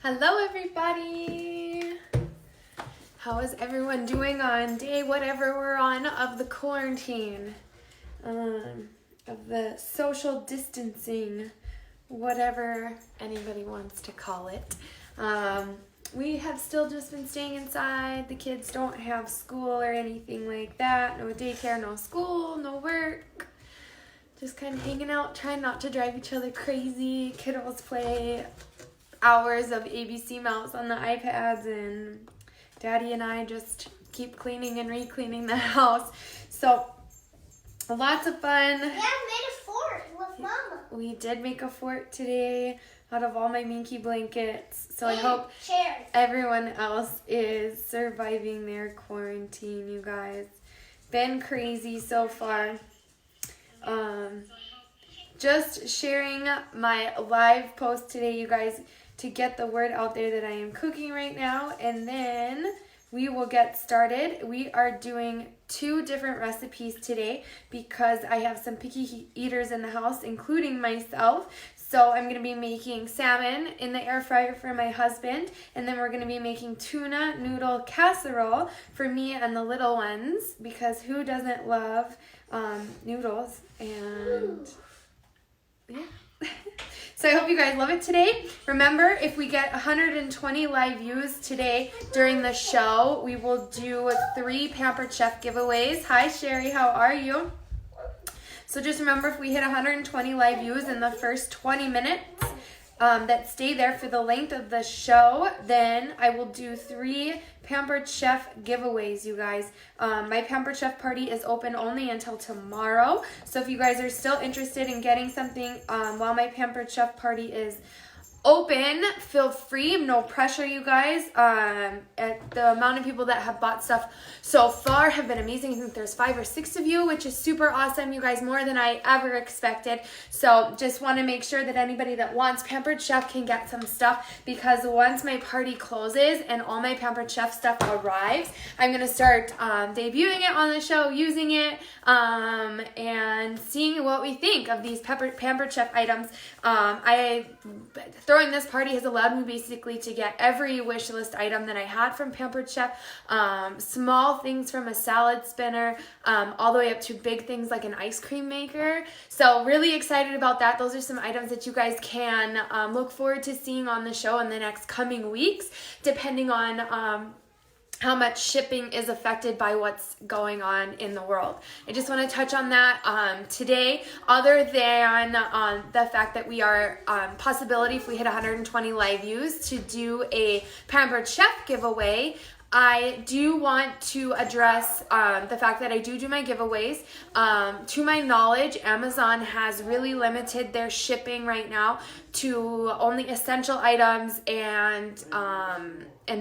Hello everybody! How is everyone doing on day whatever we're on of the quarantine? Of the social distancing, whatever anybody wants to call it. We have still just been staying inside. The kids don't have school or anything like that. No daycare, no school, no work. Just kind of hanging out, trying not to drive each other crazy. Kiddos play hours of ABC Mouse on the iPads, and Daddy and I just keep cleaning and re-cleaning the house. So, lots of fun. Yeah, I made a fort with Mama. We did make a fort today out of all my Minky blankets. So I hope chairs. Everyone else is surviving their quarantine, you guys. Been crazy so far. Just sharing my live post today, you guys, to get the word out there that I am cooking right now, and then we will get started. We are doing 2 different recipes today because I have some picky eaters in the house, including myself. So I'm going to be making salmon in the air fryer for my husband, and then we're going to be making tuna noodle casserole for me and the little ones, because who doesn't love noodles? And yeah. So I hope you guys love it today. Remember, if we get 120 live views today during the show, we will do 3 Pampered Chef giveaways. Hi, Sherry. How are you? So just remember, if we hit 120 live views in the first 20 minutes that stay there for the length of the show, then I will do 3 Pampered Chef giveaways, you guys. My Pampered Chef party is open only until tomorrow. So if you guys are still interested in getting something while my Pampered Chef party is open, feel free. No pressure, you guys. The amount of people that have bought stuff so far have been amazing. I think there's 5 or 6 of you, which is super awesome, you guys, more than I ever expected. So just want to make sure that anybody that wants Pampered Chef can get some stuff, because once my party closes and all my Pampered Chef stuff arrives, I'm going to start debuting it on the show, using it, and seeing what we think of these Pampered Chef items. Throwing this party has allowed me basically to get every wish list item that I had from Pampered Chef. Small things from a salad spinner, all the way up to big things like an ice cream maker. So really excited about that. Those are some items that you guys can look forward to seeing on the show in the next coming weeks, depending on how much shipping is affected by what's going on in the world. I just want to touch on that today, other than the fact that we are possibility, if we hit 120 live views, to do a Pampered Chef giveaway. I do want to address the fact that I do my giveaways. To my knowledge, Amazon has really limited their shipping right now to only essential items and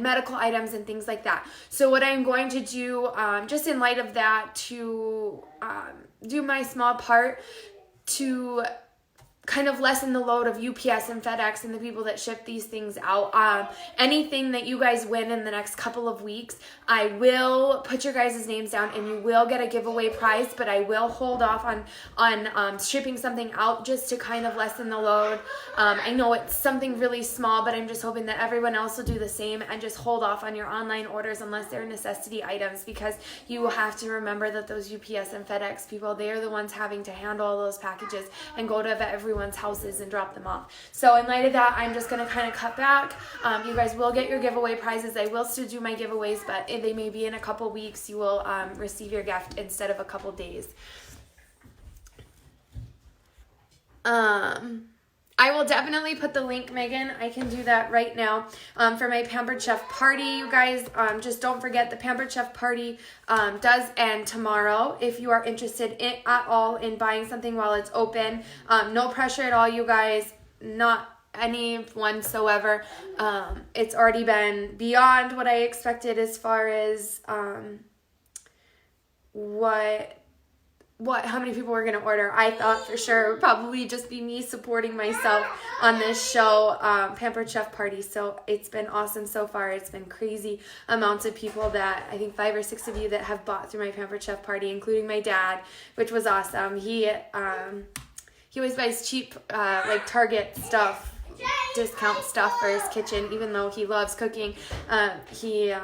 medical items and things like that. So what I'm going to do, just in light of that, to do my small part to kind of lessen the load of UPS and FedEx and the people that ship these things out. Anything that you guys win in the next couple of weeks, I will put your guys' names down and you will get a giveaway prize, but I will hold off on shipping something out just to kind of lessen the load. I know it's something really small, but I'm just hoping that everyone else will do the same and just hold off on your online orders unless they're necessity items, because you will have to remember that those UPS and FedEx people, they are the ones having to handle all those packages and go to everyone's houses and drop them off. So in light of that, I'm just going to kind of cut back. You guys will get your giveaway prizes. I will still do my giveaways, but they may be in a couple weeks. You will receive your gift instead of a couple days. I will definitely put the link, Megan. I can do that right now for my Pampered Chef party. You guys, just don't forget the Pampered Chef party does end tomorrow. If you are interested at all in buying something while it's open, no pressure at all, you guys. Not any whatsoever. It's already been beyond what I expected as far as how many people were going to order. I thought for sure it would probably just be me supporting myself on this show, Pampered Chef Party. So it's been awesome so far. It's been crazy amounts of people, that I think 5 or 6 of you that have bought through my Pampered Chef Party, including my dad, which was awesome. He always buys cheap like Target stuff discount stuff for his kitchen, even though he loves cooking. He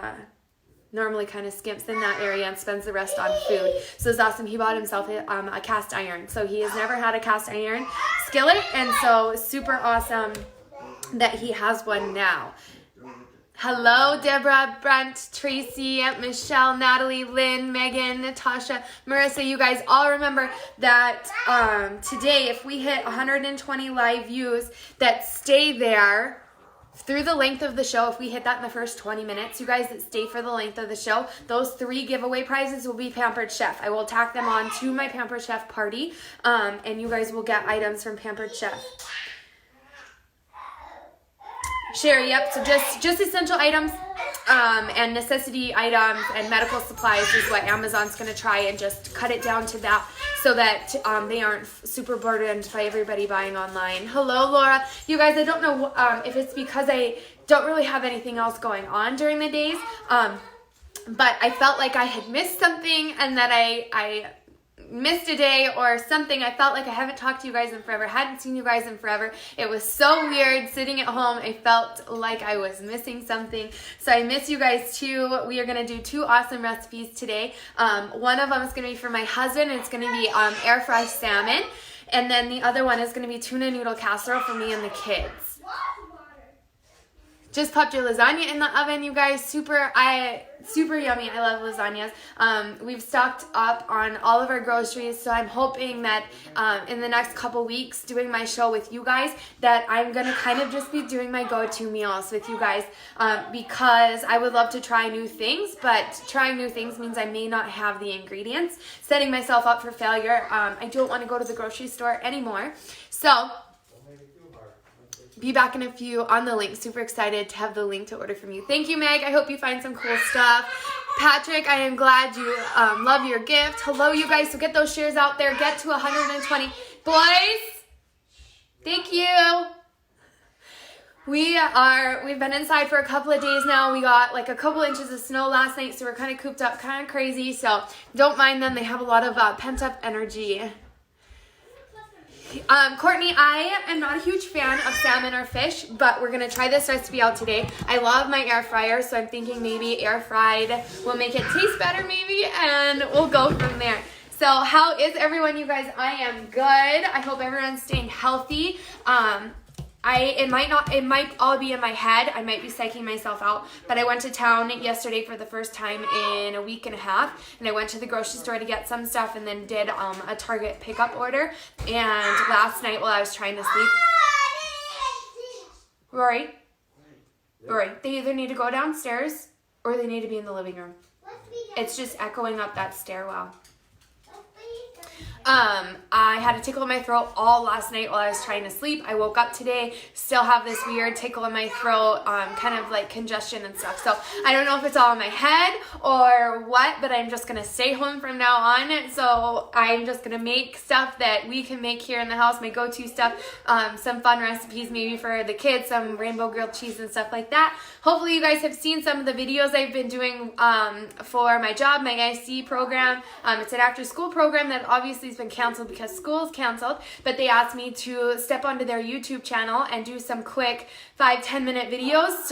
normally kind of skimps in that area and spends the rest on food. So it's awesome. He bought himself a cast iron. So he has never had a cast iron skillet, and so super awesome that he has one now. Hello, Deborah, Brent, Tracy, Michelle, Natalie, Lynn, Megan, Natasha, Marissa. You guys all remember that today, if we hit 120 live views that stay there through the length of the show, if we hit that in the first 20 minutes, you guys that stay for the length of the show, those 3 giveaway prizes will be Pampered Chef. I will tack them on to my Pampered Chef party, and you guys will get items from Pampered Chef. Sherry, yep, so just essential items and necessity items and medical supplies is what Amazon's going to try and just cut it down to that so that they aren't super burdened by everybody buying online. Hello, Laura. You guys, I don't know if it's because I don't really have anything else going on during the days, but I felt like I had missed something and that I missed a day or something. I felt like I haven't talked to you guys in forever, hadn't seen you guys in forever. It was so weird sitting at home. I felt like I was missing something. So I miss you guys too. We are going to do 2 awesome recipes today. One of them is going to be for my husband. It's going to be air fried salmon. And then the other one is going to be tuna noodle casserole for me and the kids. Just popped your lasagna in the oven, you guys. Super yummy. I love lasagnas. We've stocked up on all of our groceries, so I'm hoping that in the next couple weeks doing my show with you guys that I'm going to kind of just be doing my go-to meals with you guys because I would love to try new things, but trying new things means I may not have the ingredients. Setting myself up for failure. I don't want to go to the grocery store anymore. So be back in a few on the link. Super excited to have the link to order from you. Thank you, Meg. I hope you find some cool stuff. Patrick, I am glad you love your gift. Hello, you guys. So get those shares out there. Get to 120. Boys, thank you. We've been inside for a couple of days now. We got like a couple inches of snow last night, so we're kind of cooped up, kind of crazy. So don't mind them. They have a lot of pent-up energy. Courtney, I am not a huge fan of salmon or fish, but we're going to try this recipe out today. I love my air fryer, so I'm thinking maybe air fried will make it taste better maybe, and we'll go from there. So how is everyone, you guys? I am good. I hope everyone's staying healthy. It might all be in my head. I might be psyching myself out, but I went to town yesterday for the first time in a week and a half, and I went to the grocery store to get some stuff and then did a Target pickup order. And last night while I was trying to sleep, Rory, they either need to go downstairs or they need to be in the living room. It's just echoing up that stairwell. I had a tickle in my throat all last night while I was trying to sleep. I woke up today, still have this weird tickle in my throat, kind of like congestion and stuff. So I don't know if it's all in my head or what, but I'm just going to stay home from now on. So I'm just going to make stuff that we can make here in the house, my go-to stuff, some fun recipes maybe for the kids, some rainbow grilled cheese and stuff like that. Hopefully you guys have seen some of the videos I've been doing for my job, my IC program. It's an after-school program that obviously has been canceled because school's canceled, but they asked me to step onto their YouTube channel and do some quick 5-10 minute videos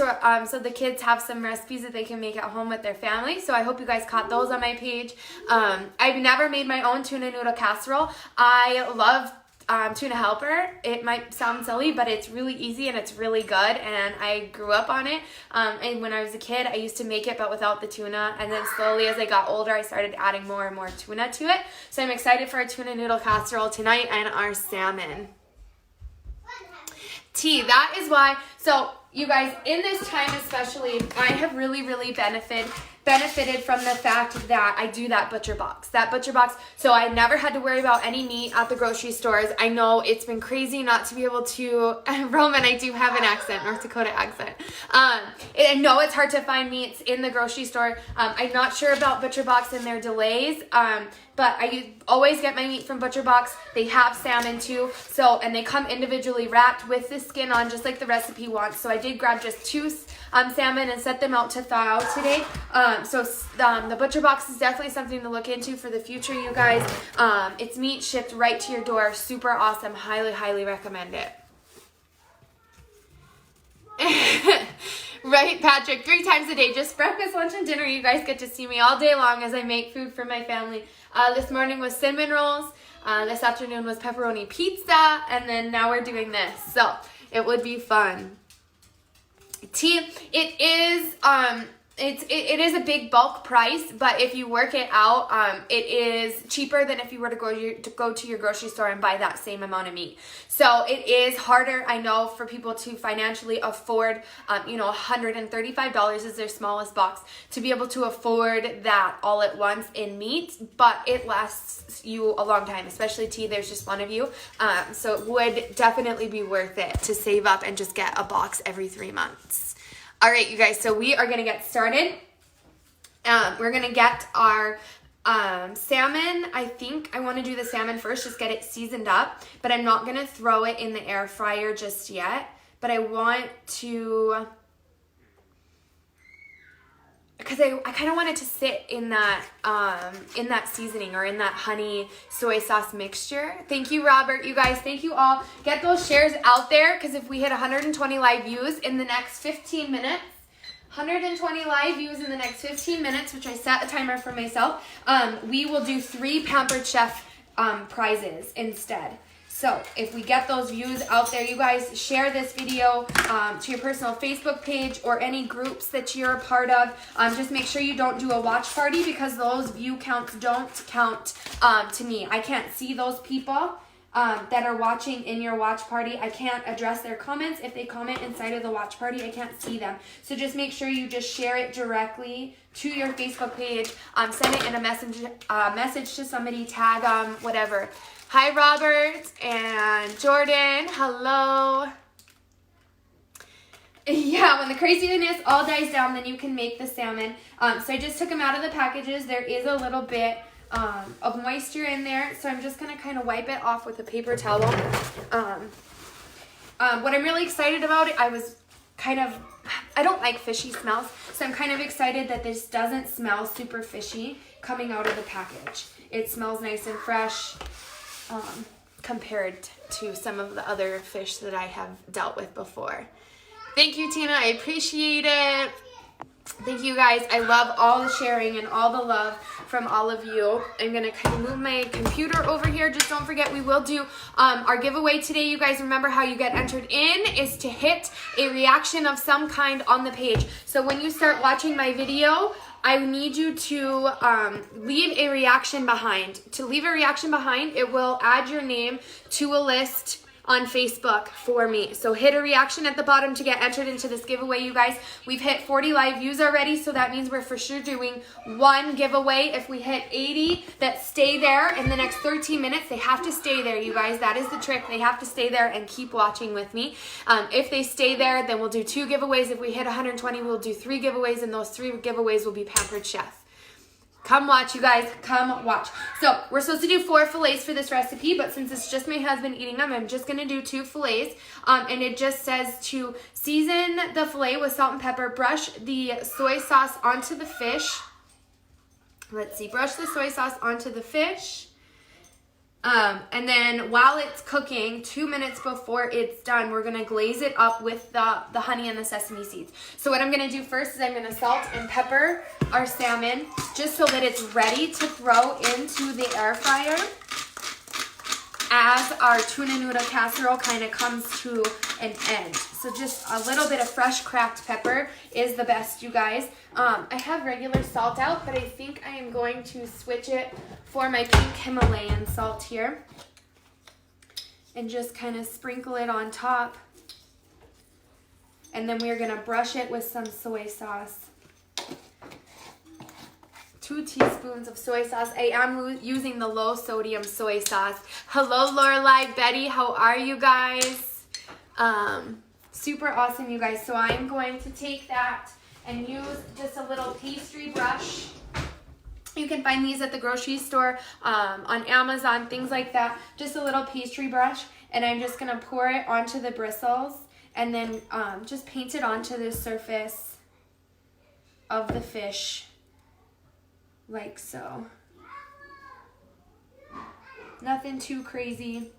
so the kids have some recipes that they can make at home with their family. So I hope you guys caught those on my page. I've never made my own tuna noodle casserole. I love tuna helper. It might sound silly, but it's really easy and it's really good, and I grew up on it. And when I was a kid, I used to make it but without the tuna, and then slowly as I got older, I started adding more and more tuna to it. So I'm excited for our tuna noodle casserole tonight and our salmon. Tea, that is why. So you guys, in this time especially, I have really benefited from the fact that I do that butcher box. So I never had to worry about any meat at the grocery stores. I know it's been crazy not to be able to, Roman, I do have an accent, North Dakota accent. I know it's hard to find meats in the grocery store. I'm not sure about butcher box and their delays, but I always get my meat from Butcher Box. They have salmon too, and they come individually wrapped with the skin on, just like the recipe wants. So I did grab just 2 salmon and set them out to thaw out today. The Butcher Box is definitely something to look into for the future, you guys. It's meat shipped right to your door. Super awesome. Highly recommend it. Right, Patrick? 3 times a day. Just breakfast, lunch, and dinner. You guys get to see me all day long as I make food for my family. This morning was cinnamon rolls. This afternoon was pepperoni pizza. And then now we're doing this. So it would be fun. Tea, it is it is a big bulk price, but if you work it out, it is cheaper than if you were to go to your grocery store and buy that same amount of meat. So it is harder, I know, for people to financially afford, $135 is their smallest box, to be able to afford that all at once in meat, but it lasts you a long time, especially tea. There's just one of you, so it would definitely be worth it to save up and just get a box every 3 months. All right, you guys, so we are going to get started. We're going to get our salmon. I think I want to do the salmon first, just get it seasoned up. But I'm not going to throw it in the air fryer just yet. But I want to, because I kind of want it to sit in that seasoning or in that honey soy sauce mixture. Thank you, Robert. You guys, thank you all. Get those shares out there, because if we hit 120 live views in the next 15 minutes, 120 live views in the next 15 minutes, which I set a timer for myself, we will do 3 Pampered Chef prizes instead. So if we get those views out there, you guys share this video to your personal Facebook page or any groups that you're a part of. Just make sure you don't do a watch party, because those view counts don't count to me. I can't see those people that are watching in your watch party. I can't address their comments. If they comment inside of the watch party, I can't see them. So just make sure you just share it directly to your Facebook page. Send it in a message to somebody, tag them, whatever. Hi, Robert and Jordan. Hello. Yeah, when the craziness all dies down, then you can make the salmon. So I just took them out of the packages. There is a little bit of moisture in there, so I'm just going to kind of wipe it off with a paper towel. What I'm really excited about, I don't like fishy smells, so I'm kind of excited that this doesn't smell super fishy coming out of the package. It smells nice and fresh. Compared to some of the other fish that I have dealt with before. Thank you, Tina. I appreciate it. Thank you, guys. I love all the sharing and all the love from all of you. I'm going to kind of move my computer over here. Just don't forget, we will do our giveaway today. You guys remember how you get entered in is to hit a reaction of some kind on the page. So when you start watching my video, I need you to leave a reaction behind. To leave a reaction behind, it will add your name to a list on Facebook for me. So hit a reaction at the bottom to get entered into this giveaway, you guys. We've hit 40 live views already, so that means we're for sure doing 1 giveaway. If we hit 80 that stay there in the next 13 minutes, they have to stay there, you guys. That is the trick. They have to stay there and keep watching with me. If they stay there, then we'll do 2 giveaways. If we hit 120, we'll do 3 giveaways, and those 3 giveaways will be Pampered Chef. Come watch, you guys. Come watch. So we're supposed to do 4 fillets for this recipe, but since it's just my husband eating them, I'm just going to do 2 fillets. And it just says to season the fillet with salt and pepper, brush the soy sauce onto the fish. Let's see. Brush the soy sauce onto the fish. And then while it's cooking, 2 minutes before it's done, we're going to glaze it up with the honey and the sesame seeds. So what I'm going to do first is I'm going to salt and pepper our salmon just so that it's ready to throw into the air fryer as our tuna noodle casserole kind of comes to an end. So just a little bit of fresh cracked pepper is the best, you guys. I have regular salt out, but I think I am going to switch it for my pink Himalayan salt here and just kind of sprinkle it on top. And then we're going to brush it with some soy sauce. 2 teaspoons of soy sauce. I am using the low sodium soy sauce. Hello, Lorelai, Betty, how are you guys? Super awesome, you guys. So I'm going to take that and use just a little pastry brush. You can find these at the grocery store, on Amazon, things like that. Just a little pastry brush, and I'm just going to pour it onto the bristles and then just paint it onto the surface of the fish, like so. Nothing too crazy.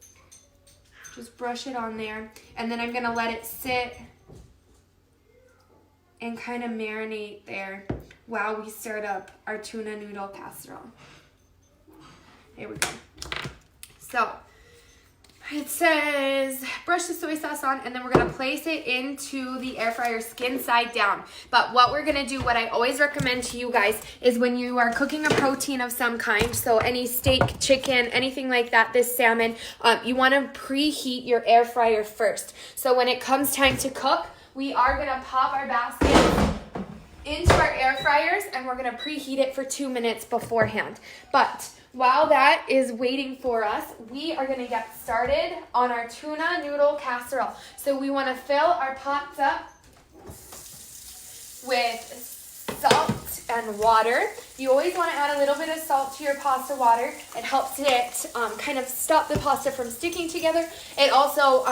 Just brush it on there, and then I'm going to let it sit and kind of marinate there while we start up our tuna noodle casserole. Here we go. So it says brush the soy sauce on, and then we're going to place it into the air fryer skin side down. But what we're going to do, what I always recommend to you guys, is when you are cooking a protein of some kind, so any steak, chicken, anything like that, this salmon, you want to preheat your air fryer first. So when it comes time to cook, we are going to pop our basket into our air fryers, and we're going to preheat it for 2 minutes beforehand. But while that is waiting for us, we are going to get started on our tuna noodle casserole. So we want to fill our pots up with salt and water. You always want to add a little bit of salt to your pasta water. It helps it kind of stop the pasta from sticking together. It also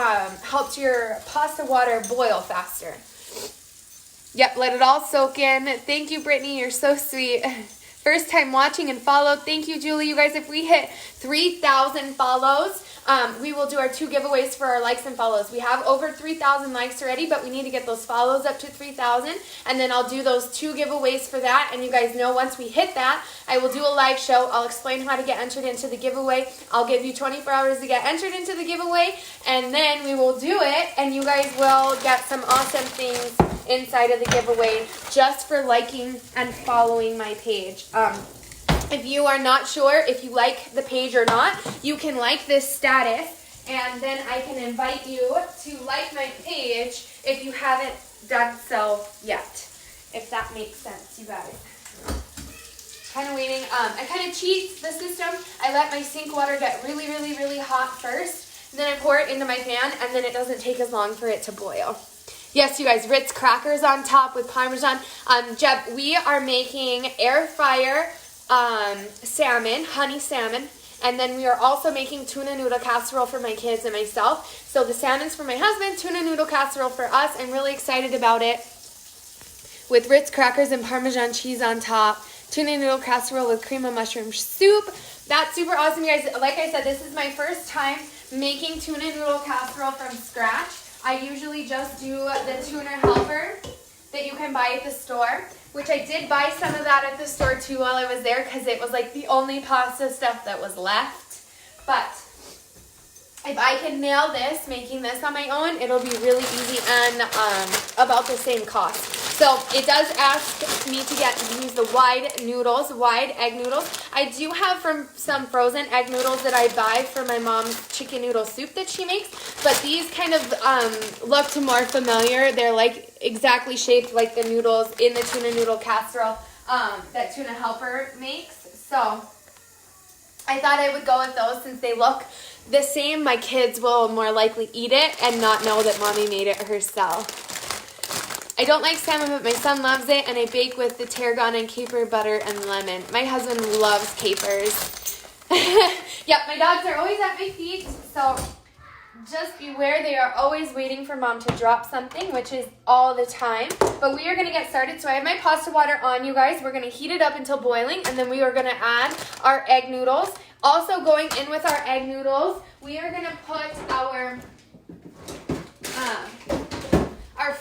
helps your pasta water boil faster. Yep, let it all soak in. Thank you, Brittany. You're so sweet. First time watching and followed. Thank you, Julie. You guys, if we hit 3,000 follows, we will do our 2 giveaways for our likes and follows. We have over 3,000 likes already, but we need to get those follows up to 3,000. And then I'll do those 2 giveaways for that. And you guys know once we hit that, I will do a live show. I'll explain how to get entered into the giveaway. I'll give you 24 hours to get entered into the giveaway. And then we will do it. And you guys will get some awesome things inside of the giveaway just for liking and following my page. If you are not sure if you like the page or not, you can like this status, and then I can invite you to like my page if you haven't done so yet. If that makes sense, you guys. Kind of waiting. I kind of cheat the system. I let my sink water get really, really, really hot first. Then I pour it into my pan, and then it doesn't take as long for it to boil. Yes, you guys, Ritz crackers on top with Parmesan. Jeb, we are making air fryer salmon, honey salmon, and then we are also making tuna noodle casserole for my kids and myself. So the salmon's for my husband, tuna noodle casserole for us. I'm really excited about it. With Ritz crackers and Parmesan cheese on top. Tuna noodle casserole with cream of mushroom soup. That's super awesome, you guys. Like I said, this is my first time making tuna noodle casserole from scratch. I usually just do the tuna helper that you can buy at the store, which I did buy some of that at the store too while I was there because it was like the only pasta stuff that was left. But if I can nail this, making this on my own, it'll be really easy and about the same cost. So it does ask me to use the wide egg noodles. I do have some frozen egg noodles that I buy for my mom's chicken noodle soup that she makes, but these kind of look more familiar. They're like exactly shaped like the noodles in the tuna noodle casserole that Tuna Helper makes. So I thought I would go with those since they look the same. My kids will more likely eat it and not know that mommy made it herself. I don't like salmon, but my son loves it, and I bake with the tarragon and caper butter and lemon. My husband loves capers. Yep, my dogs are always at my feet, so just beware. They are always waiting for mom to drop something, which is all the time. But we are going to get started. So I have my pasta water on, you guys. We're going to heat it up until boiling, and then we are going to add our egg noodles. Also going in with our egg noodles, we are going to put our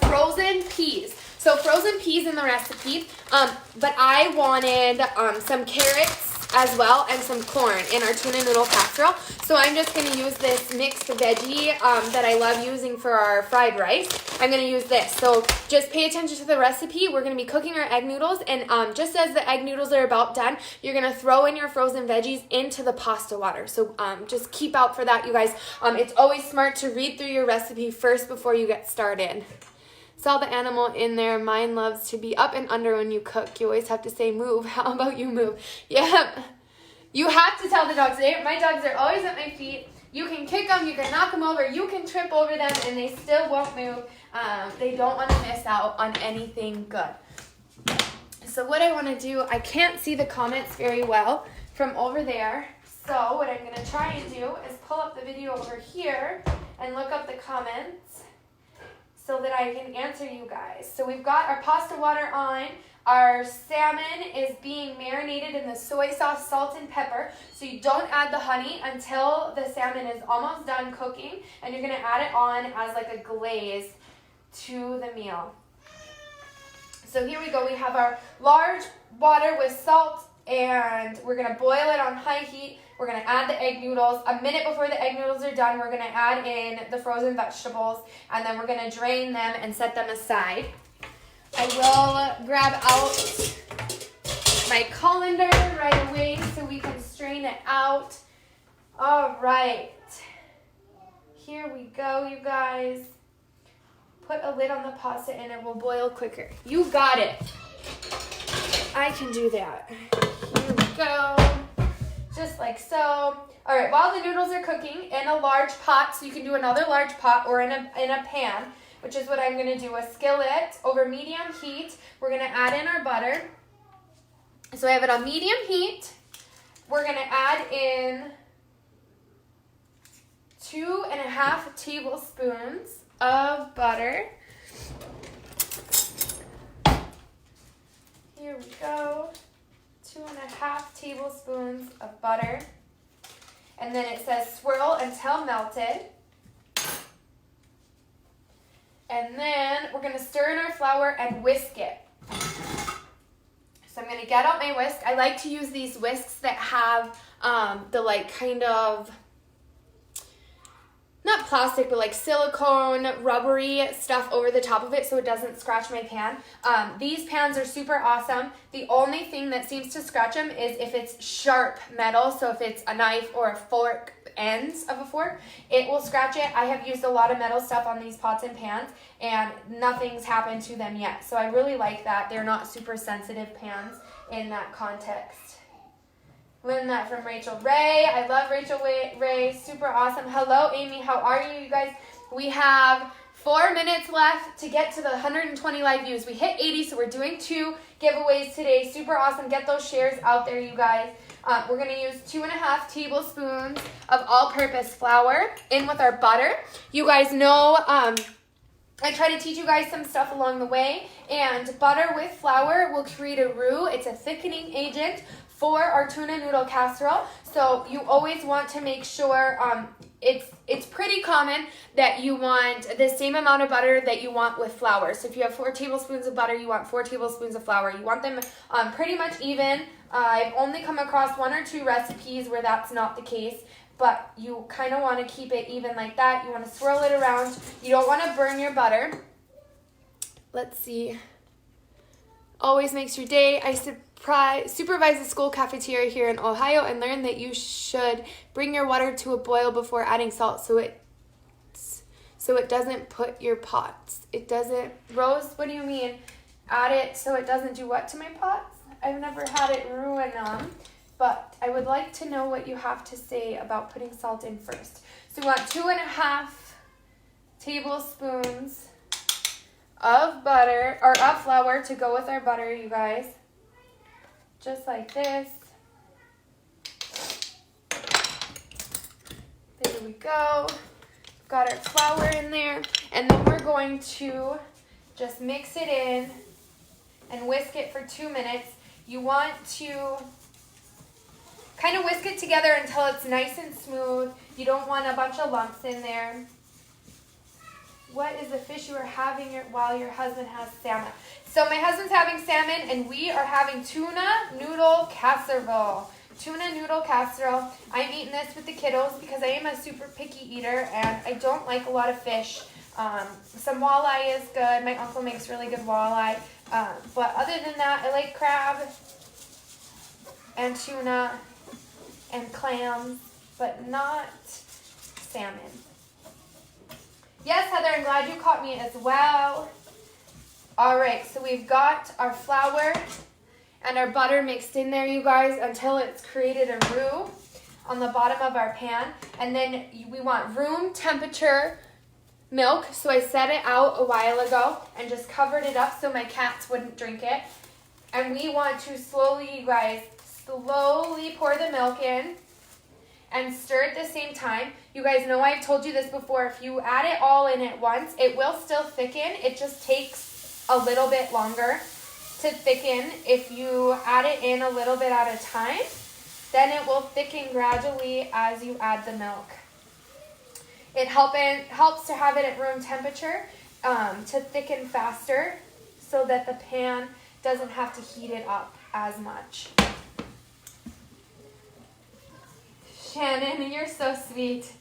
frozen peas. So frozen peas in the recipe, but I wanted some carrots as well and some corn in our tuna noodle casserole. So I'm just going to use this mixed veggie that I love using for our fried rice. I'm going to use this. So just pay attention to the recipe. We're going to be cooking our egg noodles, and just as the egg noodles are about done, you're going to throw in your frozen veggies into the pasta water. So just keep out for that, you guys. It's always smart to read through your recipe first before you get started. Saw the animal in there. Mine loves to be up and under when you cook. You always have to say move. How about you move? Yep. You have to tell the dogs. My dogs are always at my feet. You can kick them. You can knock them over. You can trip over them, and they still won't move. They don't want to miss out on anything good. So what I want to do, I can't see the comments very well from over there. So what I'm going to try and do is pull up the video over here and look up the comments so that I can answer you guys. So we've got our pasta water on. Our salmon is being marinated in the soy sauce, salt, and pepper. So you don't add the honey until the salmon is almost done cooking. And you're going to add it on as like a glaze to the meal. So here we go. We have our large water with salt, and we're going to boil it on high heat. We're going to add the egg noodles. A minute before the egg noodles are done, we're going to add in the frozen vegetables, and then we're going to drain them and set them aside. I will grab out my colander right away so we can strain it out. All right. Here we go, you guys. Put a lid on the pasta and it will boil quicker. You got it. I can do that. Here we go. Just like so. All right, while the noodles are cooking in a large pot, so you can do another large pot or in a pan, which is what I'm going to do, a skillet over medium heat. We're going to add in our butter. So I have it on medium heat. We're going to add in 2.5 tablespoons of butter. Here we go. 2.5 tablespoons of butter. And then it says swirl until melted. And then we're going to stir in our flour and whisk it. So I'm going to get out my whisk. I like to use these whisks that have the like kind of, not plastic, but like silicone, rubbery stuff over the top of it so it doesn't scratch my pan. These pans are super awesome. The only thing that seems to scratch them is if it's sharp metal. So if it's a knife or a fork, ends of a fork, it will scratch it. I have used a lot of metal stuff on these pots and pans and nothing's happened to them yet. So I really like that. They're not super sensitive pans in that context. Learned that from Rachel Ray. I love Rachel Ray. Super awesome. Hello, Amy. How are you guys? We have 4 minutes left to get to the 120 live views. We hit 80, so we're doing 2 giveaways today. Super awesome. Get those shares out there, you guys. We're going to use 2.5 tablespoons of all-purpose flour in with our butter. You guys know I try to teach you guys some stuff along the way, and butter with flour will create a roux. It's a thickening agent for our tuna noodle casserole. So you always want to make sure it's pretty common that you want the same amount of butter that you want with flour. So if you have 4 tablespoons of butter, you want 4 tablespoons of flour. You want them pretty much even. I've only come across 1 or 2 recipes where that's not the case, but you kind of want to keep it even like that. You want to swirl it around. You don't want to burn your butter. Let's see. Always makes your day. I supervise the school cafeteria here in Ohio and learned that you should bring your water to a boil before adding salt so it doesn't put your pots. It doesn't. Rose, what do you mean? Add it so it doesn't do what to my pots? I've never had it ruin them, but I would like to know what you have to say about putting salt in first. So we want 2.5 tablespoons of butter, or of flour to go with our butter, you guys. Just like this. There we go. Got our flour in there. And then we're going to just mix it in and whisk it for 2 minutes. You want to kind of whisk it together until it's nice and smooth. You don't want a bunch of lumps in there. What is the fish you are having while your husband has salmon? So my husband's having salmon and we are having tuna noodle casserole. Tuna noodle casserole. I'm eating this with the kiddos because I am a super picky eater and I don't like a lot of fish. Some walleye is good. My uncle makes really good walleye. But other than that, I like crab and tuna and clams, but not salmon. Yes, Heather, I'm glad you caught me as well. All right, so we've got our flour and our butter mixed in there, you guys, until it's created a roux on the bottom of our pan. And then we want room temperature milk. So I set it out a while ago and just covered it up so my cats wouldn't drink it. And we want to slowly, you guys, slowly pour the milk in and stir at the same time. You guys know I've told you this before. If you add it all in at once, it will still thicken. It just takes a little bit longer to thicken. If you add it in a little bit at a time, then it will thicken gradually as you add the milk. It helps to have it at room temperature to thicken faster. so that the pan doesn't have to heat it up as much. Shannon, you're so sweet.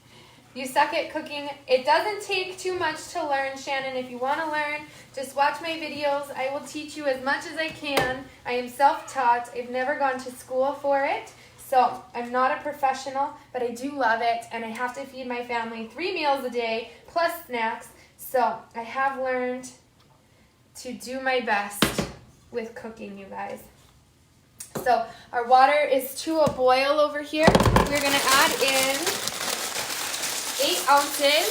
You suck at cooking. It doesn't take too much to learn, Shannon. If you want to learn, just watch my videos. I will teach you as much as I can. I am self-taught. I've never gone to school for it. So I'm not a professional, but I do love it. And I have to feed my family 3 meals a day plus snacks. So I have learned to do my best with cooking, you guys. So our water is to a boil over here. We're going to add in 8 ounces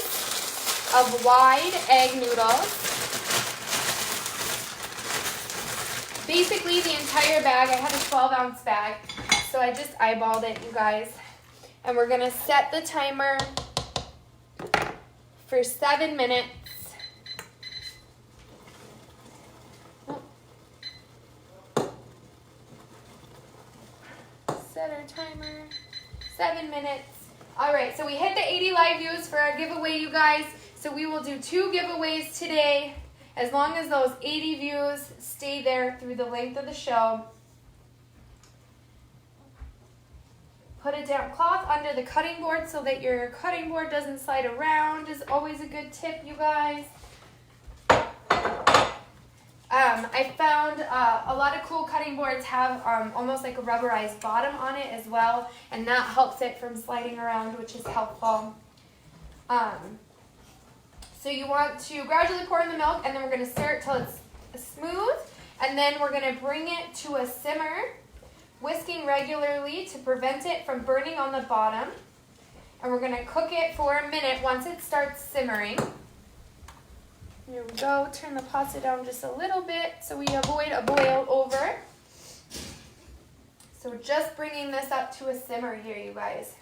of wide egg noodles. Basically the entire bag. I had a 12-ounce bag, so I just eyeballed it, you guys. And we're going to set the timer for 7 minutes. Set our timer, 7 minutes. All right, so we hit the 80 live views for our giveaway, you guys. So we will do 2 giveaways today, as long as those 80 views stay there through the length of the show. Put a damp cloth under the cutting board so that your cutting board doesn't slide around is always a good tip, you guys. I found a lot of cool cutting boards have almost like a rubberized bottom on it as well, and that helps it from sliding around, which is helpful. So you want to gradually pour in the milk, and then we're going to stir it till it's smooth, and then we're going to bring it to a simmer, whisking regularly to prevent it from burning on the bottom. And we're going to cook it for a minute once it starts simmering. Here we go. Turn the pasta down just a little bit so we avoid a boil over. So we're just bringing this up to a simmer here, you guys.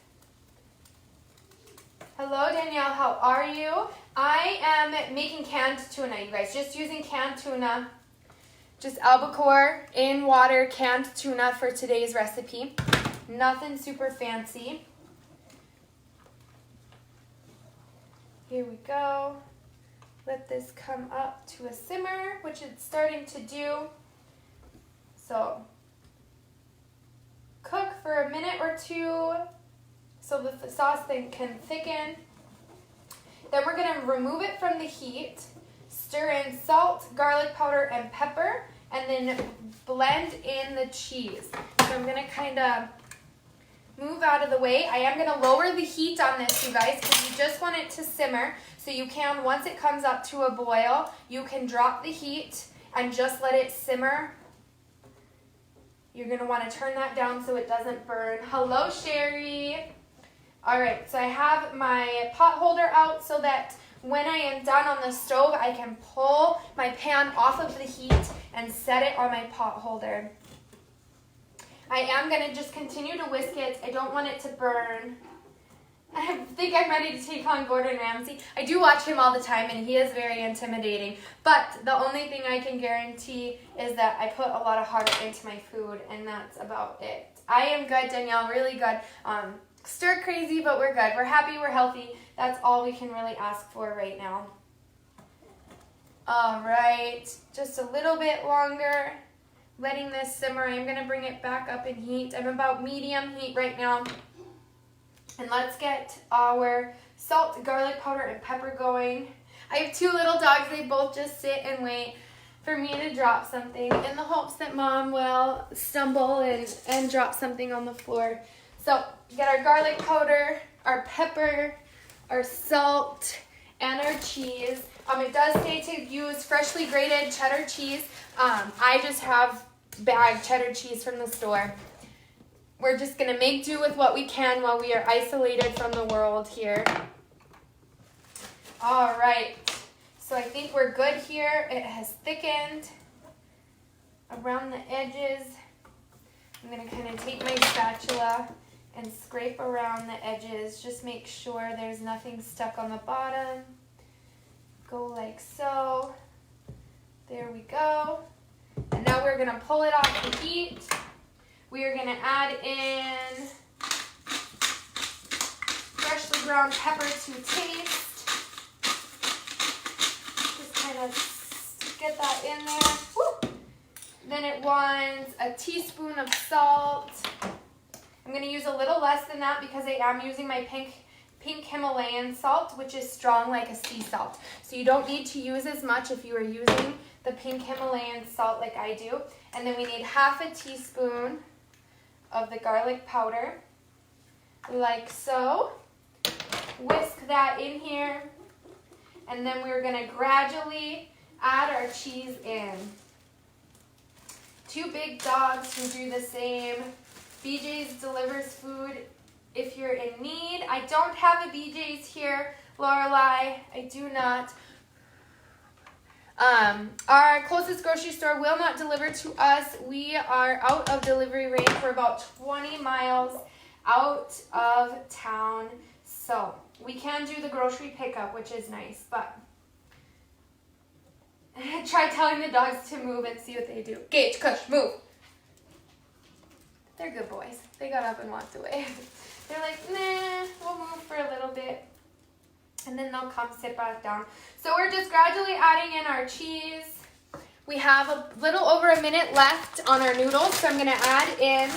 Hello, Danielle. How are you? I am making canned tuna, you guys. Just using canned tuna. Just albacore in water canned tuna for today's recipe. Nothing super fancy. Here we go. Let this come up to a simmer, which it's starting to do. So cook for a minute or 2 so the sauce thing can thicken. Then we're going to remove it from the heat, stir in salt, garlic powder, and pepper, and then blend in the cheese. So I'm going to kind of move out of the way. I am going to lower the heat on this, you guys, because you just want it to simmer. So you can, once it comes up to a boil, you can drop the heat and just let it simmer. You're going to want to turn that down so it doesn't burn. Hello, Sherry. All right, so I have my pot holder out so that when I am done on the stove, I can pull my pan off of the heat and set it on my pot holder. I am going to just continue to whisk it. I don't want it to burn. I think I'm ready to take on Gordon Ramsay. I do watch him all the time, and he is very intimidating. But the only thing I can guarantee is that I put a lot of heart into my food, and that's about it. I am good, Danielle, really good. Stir crazy, but we're good. We're happy, we're healthy. That's all we can really ask for right now. All right, just a little bit longer. Letting this simmer. I'm going to bring it back up in heat. I'm about medium heat right now. And let's get our salt, garlic powder, and pepper going. I have 2 little dogs. They both just sit and wait for me to drop something in the hopes that Mom will stumble and drop something on the floor. So get our garlic powder, our pepper, our salt, and our cheese. It does say to use freshly grated cheddar cheese. I just have bagged cheddar cheese from the store. We're just going to make do with what we can while we are isolated from the world here. All right. So I think we're good here. It has thickened around the edges. I'm going to kind of take my spatula and scrape around the edges. Just make sure there's nothing stuck on the bottom. Go like so. There we go. And now we're going to pull it off the heat. We are going to add in freshly ground pepper to taste. Just kind of stick get that in there. Woo. Then it wants a teaspoon of salt. I'm going to use a little less than that because I am using my pink Himalayan salt, which is strong like a sea salt. So you don't need to use as much if you are using the pink Himalayan salt like I do. And then we need half a teaspoon of the garlic powder, like so. Whisk that in here. And then we're going to gradually add our cheese in. 2 big dogs who do the same. BJ's delivers food if you're in need. I don't have a BJ's here, Lorelai. I do not. Our closest grocery store will not deliver to us. We are out of delivery range. We're about 20 miles out of town. So we can do the grocery pickup, which is nice, but try telling the dogs to move and see what they do. Gage, Kush, move. They're good boys. They got up and walked away. They're like, nah, we'll move for a little bit. And then they'll come sit back down. So we're just gradually adding in our cheese. We have a little over a minute left on our noodles. So I'm going to add in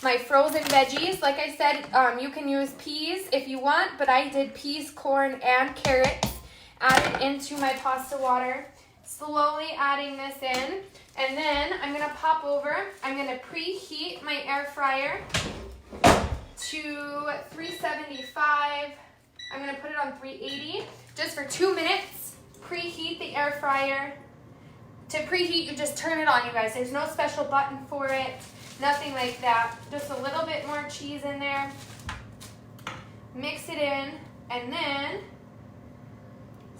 my frozen veggies. Like I said, you can use peas if you want. But I did peas, corn, and carrots added into my pasta water. Slowly adding this in. And then I'm going to pop over. I'm going to preheat my air fryer to 375. I'm going to put it on 380 just for 2 minutes. Preheat the air fryer. To preheat, you just turn it on, you guys. There's no special button for it. Nothing like that. Just a little bit more cheese in there. Mix it in. And then,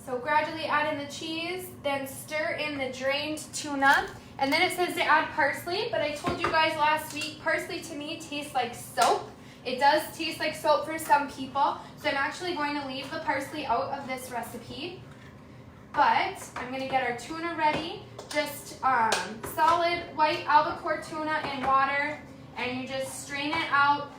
so gradually add in the cheese. Then stir in the drained tuna. And then it says to add parsley. But I told you guys last week, parsley to me tastes like soap. It does taste like soap for some people, so I'm actually going to leave the parsley out of this recipe. But I'm going to get our tuna ready. Just solid white albacore tuna in water, and you just strain it out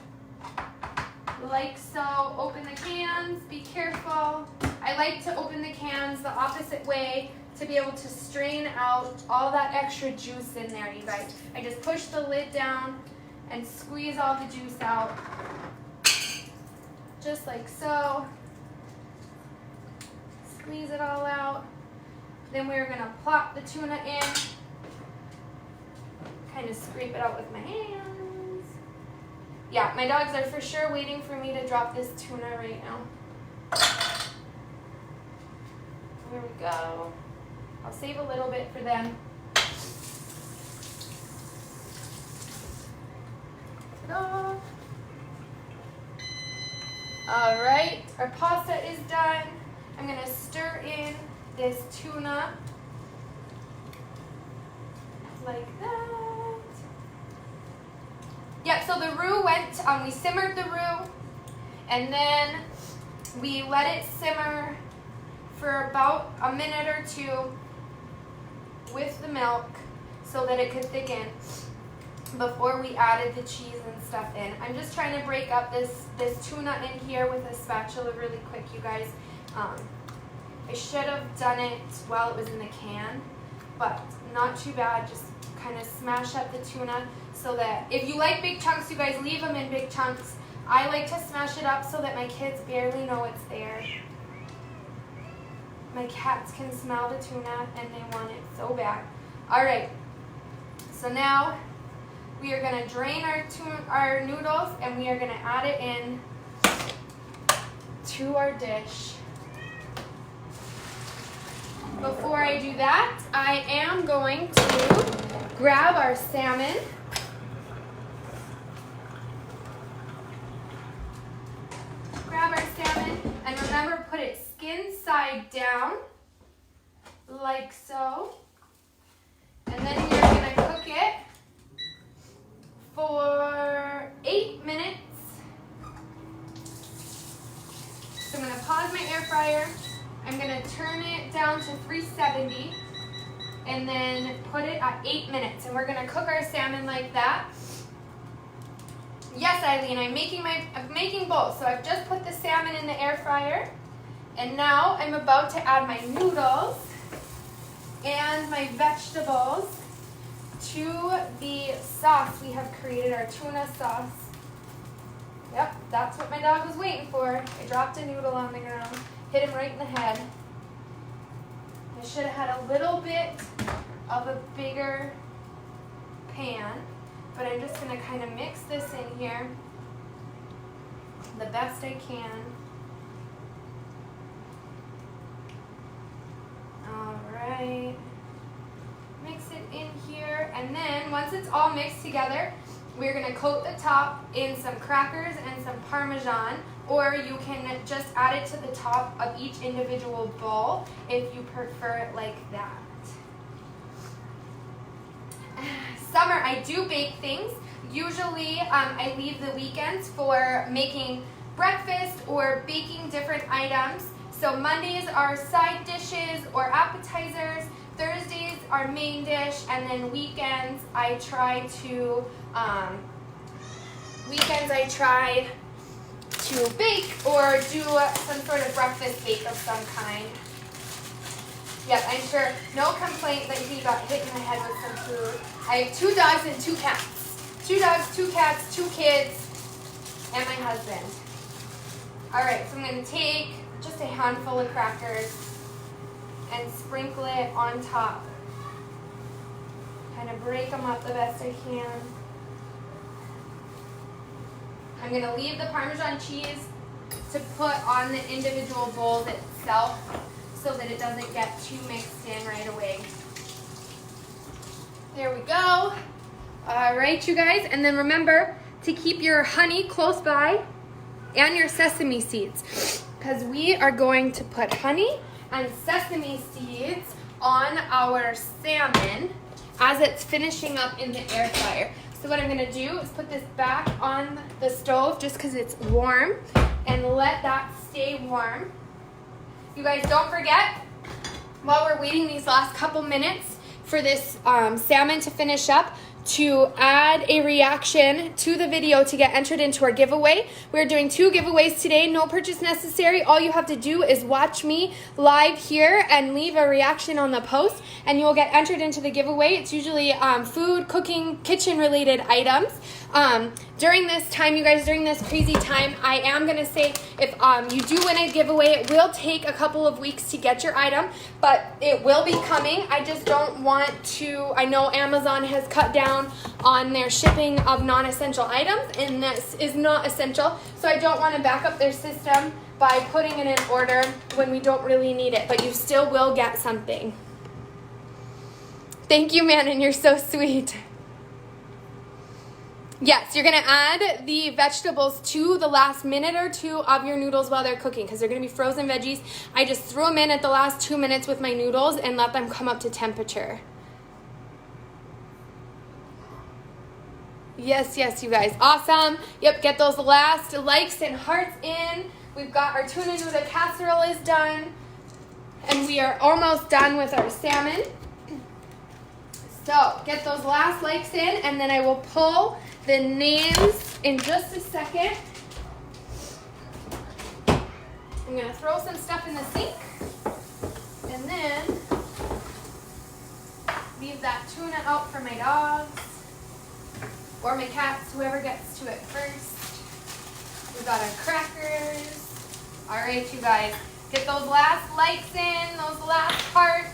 like so. Open the cans, be careful. I like to open the cans the opposite way to be able to strain out all that extra juice in there, you guys. I just push the lid down and squeeze all the juice out, just like so. Squeeze it all out. Then we're gonna plop the tuna in, kind of scrape it out with my hands. Yeah, my dogs are for sure waiting for me to drop this tuna right now. There we go. I'll save a little bit for them. All right, our pasta is done. I'm gonna stir in this tuna like that. Yeah, so the roux went, we simmered the roux, and then we let it simmer for about a minute or 2 with the milk so that it could thicken before we added the cheese and stuff in. I'm just trying to break up this tuna in here with a spatula really quick, you guys. I should have done it while it was in the can, but not too bad. Just kind of smash up the tuna so that if you like big chunks, you guys leave them in big chunks. I like to smash it up so that my kids barely know it's there. My cats can smell the tuna and they want it so bad. All right, so now we are going to drain our noodles, and we are going to add it in to our dish. Before I do that, I am going to grab our salmon. Grab our salmon, and remember, put it skin side down, like so. And then we're going to cook it for 8 minutes. So I'm going to pause my air fryer. I'm going to turn it down to 370 and then put it at 8 minutes. And we're going to cook our salmon like that. Yes, Eileen, I'm making both. So I've just put the salmon in the air fryer. And now I'm about to add my noodles and my vegetables to the sauce we have created, our tuna sauce. Yep, that's what my dog was waiting for. I dropped a noodle on the ground, hit him right in the head. I should have had a little bit of a bigger pan, but I'm just going to kind of mix this in here the best I can. All right. Mix it in here, and then once it's all mixed together, we're going to coat the top in some crackers and some Parmesan, or you can just add it to the top of each individual bowl if you prefer it like that. Summer, I do bake things. Usually I leave the weekends for making breakfast or baking different items. So Mondays are side dishes or appetizers, Thursdays are main dish, and then weekends I try to bake or do some sort of breakfast bake of some kind. Yep, I'm sure no complaint that he got hit in the head with some food. I have 2 dogs and 2 cats. 2 dogs, 2 cats, 2 kids, and my husband. All right, so I'm going to take just a handful of crackers and sprinkle it on top. Kind of break them up the best I can. I'm going to leave the Parmesan cheese to put on the individual bowls itself so that it doesn't get too mixed in right away. There we go. All right, you guys, and then remember to keep your honey close by and your sesame seeds, because we are going to put honey and sesame seeds on our salmon as it's finishing up in the air fryer. So what I'm going to do is put this back on the stove just because it's warm and let that stay warm. You guys, don't forget, while we're waiting these last couple minutes for this salmon to finish up, to add a reaction to the video to get entered into our giveaway. We're doing 2 giveaways today, no purchase necessary. All you have to do is watch me live here and leave a reaction on the post, and you'll get entered into the giveaway. It's usually food, cooking, kitchen related items. During this time, you guys, during this crazy time, I am going to say if you do win a giveaway, it will take a couple of weeks to get your item, but it will be coming. I just don't want to, I know Amazon has cut down on their shipping of non-essential items, and this is not essential, so I don't want to back up their system by putting it in order when we don't really need it, but you still will get something. Thank you, Manon, you're so sweet. Yes, you're going to add the vegetables to the last minute or 2 of your noodles while they're cooking, because they're going to be frozen veggies. I just threw them in at the last 2 minutes with my noodles and let them come up to temperature. Yes, you guys. Awesome. Yep, get those last likes and hearts in. We've got our tuna noodle casserole is done, and we are almost done with our salmon. So get those last likes in, and then I will pull the names in just a second. I'm going to throw some stuff in the sink, and then leave that tuna out for my dogs or my cats, whoever gets to it first. We've got our crackers. All right, you guys, get those last likes in, those last hearts.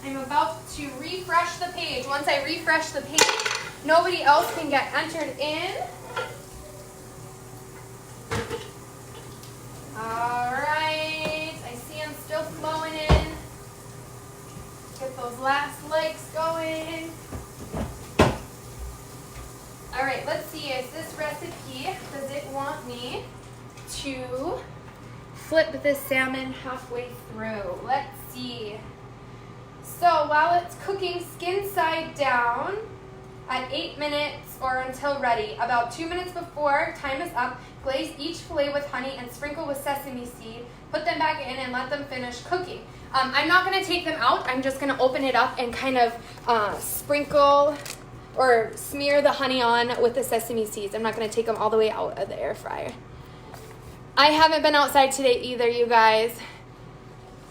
I'm about to refresh the page. Once I refresh the page, nobody else can get entered in. All right, I see them still flowing in. Get those last likes going. All right, let's see, is this recipe, does it want me to flip this salmon halfway through? Let's see. So while it's cooking skin side down at 8 minutes or until ready, about 2 minutes before time is up, glaze each fillet with honey and sprinkle with sesame seed. Put them back in and let them finish cooking. I'm not going to take them out. I'm just going to open it up and kind of sprinkle or smear the honey on with the sesame seeds. I'm not going to take them all the way out of the air fryer. I haven't been outside today either, you guys.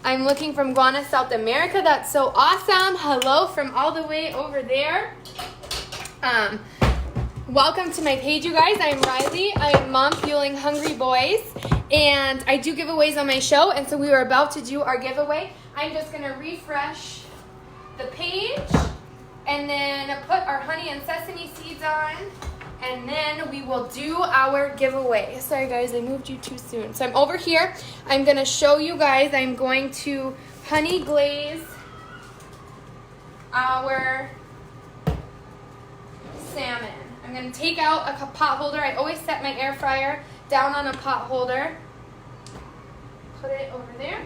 I'm looking from Guana, South America. That's so awesome. Hello from all the way over there. Welcome to my page, you guys. I'm Riley. I am Mom Fueling Hungry Boys, and I do giveaways on my show, and so we were about to do our giveaway. I'm just going to refresh the page, and then put our honey and sesame seeds on, and then we will do our giveaway. Sorry guys, I moved you too soon. So I'm over here. I'm going to show you guys. I'm going to honey glaze our salmon. I'm going to take out a pot holder. I always set my air fryer down on a pot holder. Put it over there.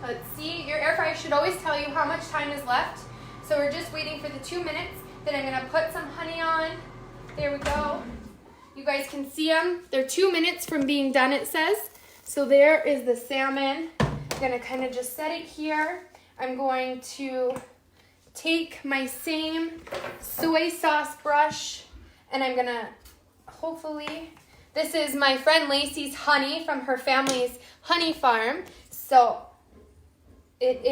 Let's see. Your air fryer should always tell you how much time is left. So we're just waiting for the 2 minutes. Then I'm going to put some honey on. There we go. You guys can see them. They're 2 minutes from being done, it says. So there is the salmon. I'm going to kind of just set it here. I'm going to take my same soy sauce brush, and I'm going to hopefully, this is my friend Lacey's honey from her family's honey farm. So it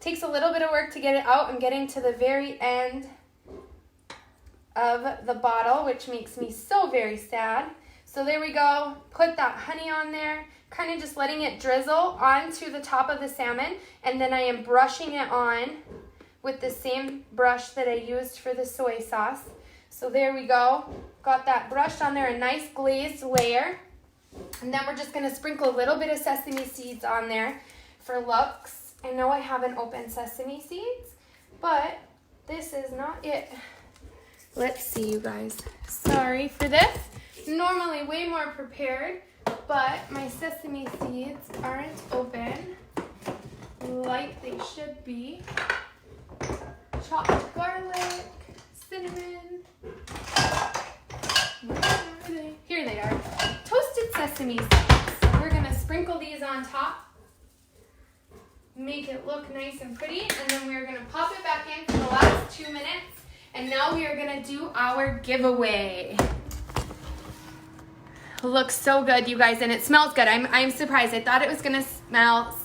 takes a little bit of work to get it out. I'm getting to the very end of the bottle, which makes me so very sad. So there we go. Put that honey on there, kind of just letting it drizzle onto the top of the salmon, and then I am brushing it on with the same brush that I used for the soy sauce. So there we go. Got that brushed on there, a nice glazed layer. And then we're just going to sprinkle a little bit of sesame seeds on there for looks. I know I haven't opened sesame seeds, but this is not it. Let's see, you guys. Sorry for this. Normally way more prepared, but my sesame seeds aren't open like they should be. Chopped garlic, cinnamon. Where are they? Here they are. Toasted sesame seeds. So we're going to sprinkle these on top. Make it look nice and pretty, and then we're going to pop it back in for the last 2 minutes, and now we are going to do our giveaway. It looks so good, you guys, and it smells good. I'm surprised. I thought it was going to smell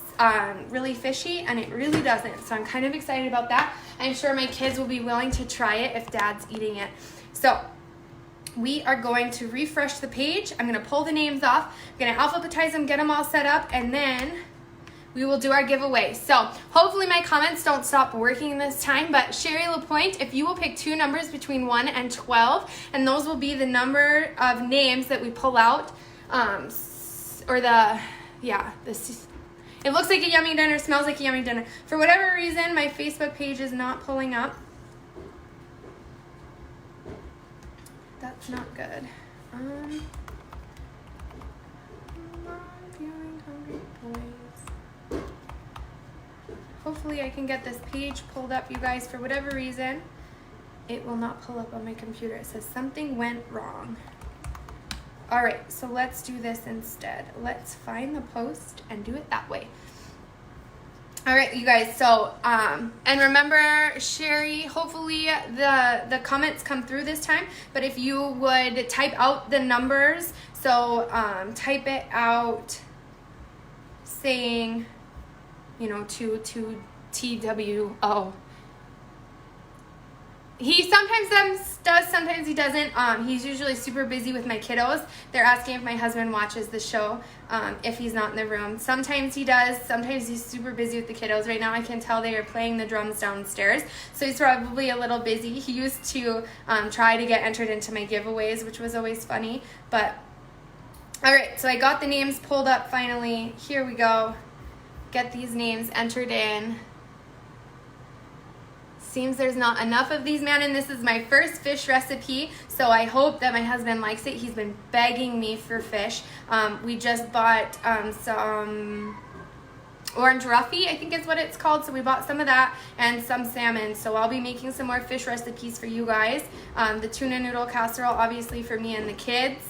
really fishy, and it really doesn't, so I'm kind of excited about that. I'm sure my kids will be willing to try it if Dad's eating it. So we are going to refresh the page. I'm going to pull the names off. I'm going to alphabetize them, get them all set up, and then we will do our giveaway. So hopefully my comments don't stop working this time, but Sherry LaPointe, if you will pick 2 numbers between 1 and 12, and those will be the number of names that we pull out, it looks like a yummy dinner, smells like a yummy dinner. For whatever reason, my Facebook page is not pulling up. That's not good. Hopefully I can get this page pulled up, you guys. For whatever reason, it will not pull up on my computer. It says something went wrong. All right, so let's do this instead. Let's find the post and do it that way. All right, you guys, so, and remember, Sherry, hopefully the comments come through this time, but if you would type out the numbers, so type it out saying, you know, to TWO. He sometimes does, sometimes he doesn't. He's usually super busy with my kiddos. They're asking if my husband watches the show, if he's not in the room. Sometimes he does. Sometimes he's super busy with the kiddos. Right now I can tell they are playing the drums downstairs, so he's probably a little busy. He used to try to get entered into my giveaways, which was always funny. But, all right, so I got the names pulled up finally. Here we go. Get these names entered in. Seems there's not enough of these, man, and this is my first fish recipe, so I hope that my husband likes it. He's been begging me for fish. We just bought some orange roughy, I think is what it's called, so we bought some of that and some salmon, so I'll be making some more fish recipes for you guys. The tuna noodle casserole, obviously, for me and the kids,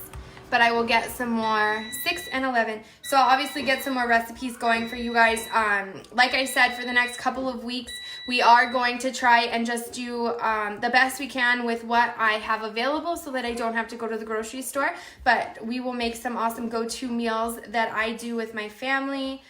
but I will get some more, 6 and 11. So I'll obviously get some more recipes going for you guys. Like I said, for the next couple of weeks, We are going to try and just do the best we can with what I have available so that I don't have to go to the grocery store. But we will make some awesome go-to meals that I do with my family,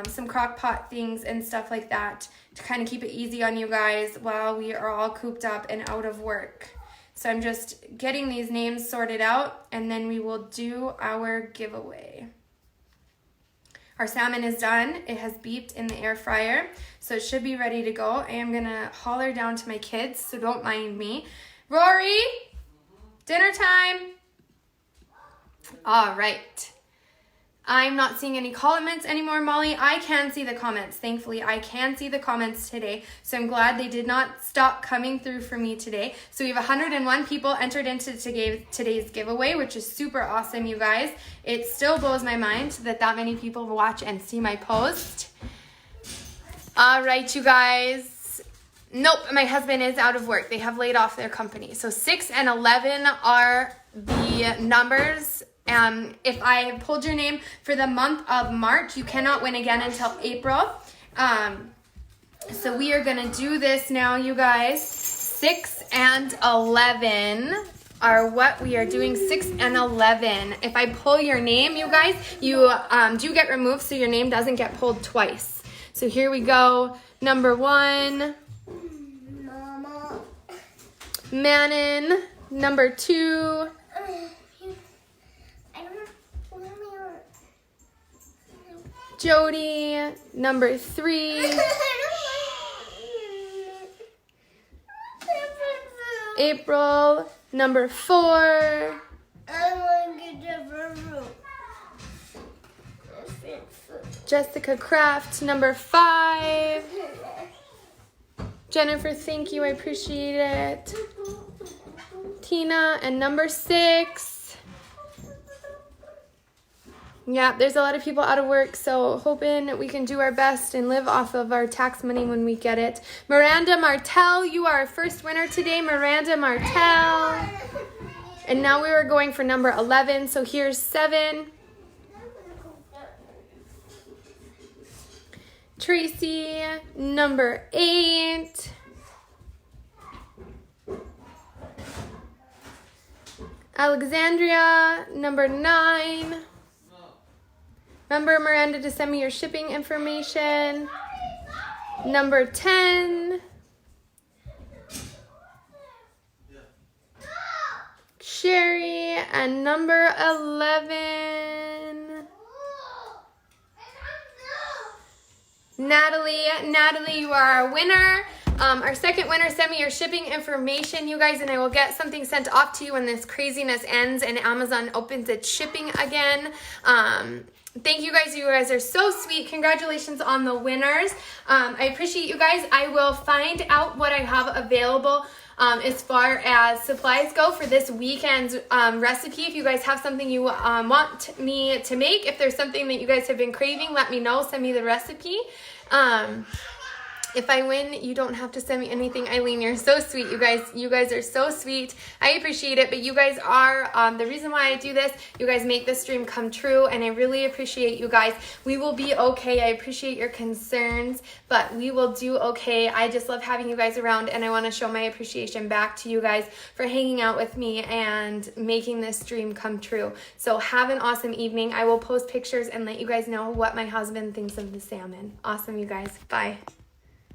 some crock pot things and stuff like that to kind of keep it easy on you guys while we are all cooped up and out of work. So I'm just getting these names sorted out, and then we will do our giveaway. Our salmon is done. It has beeped in the air fryer, so it should be ready to go. I am gonna holler down to my kids, so don't mind me. Rory, dinner time. All right. I'm not seeing any comments anymore, Molly. I can see the comments. Thankfully, I can see the comments today. So I'm glad they did not stop coming through for me today. So we have 101 people entered into today's giveaway, which is super awesome, you guys. It still blows my mind that many people watch and see my post. All right, you guys. Nope, my husband is out of work. They have laid off their company. So 6 and 11 are the numbers. If I have pulled your name for the month of March, you cannot win again until April. So we are going to do this now, you guys. 6 and 11 are what we are doing. 6 and 11. If I pull your name, you guys, you do get removed so your name doesn't get pulled twice. So here we go. Number 1. Mama. Manon. Number 2. Jody, number 3. April, number 4. I want to get the Jessica Kraft, number 5. Jennifer, thank you. I appreciate it. Tina, and number 6. Yeah, there's a lot of people out of work, so hoping we can do our best and live off of our tax money when we get it. Miranda Martell, you are our first winner today, Miranda Martell. And now we are going for number 11, so here's 7. Tracy, number 8. Alexandria, number 9. Remember, Miranda, to send me your shipping information. Number 10. Sherry, and number 11. Natalie, you are our winner. Our second winner, send me your shipping information, you guys, and I will get something sent off to you when this craziness ends and Amazon opens its shipping again. Thank you guys. You guys are so sweet. Congratulations on the winners. I appreciate you guys. I will find out what I have available as far as supplies go for this weekend's recipe. If you guys have something you want me to make, if there's something that you guys have been craving, let me know. Send me the recipe. If I win, you don't have to send me anything. Eileen, you're so sweet. You guys are so sweet. I appreciate it, but you guys are the reason why I do this. You guys make this dream come true, and I really appreciate you guys. We will be okay. I appreciate your concerns, but we will do okay. I just love having you guys around, and I want to show my appreciation back to you guys for hanging out with me and making this dream come true. So have an awesome evening. I will post pictures and let you guys know what my husband thinks of the salmon. Awesome, you guys. Bye.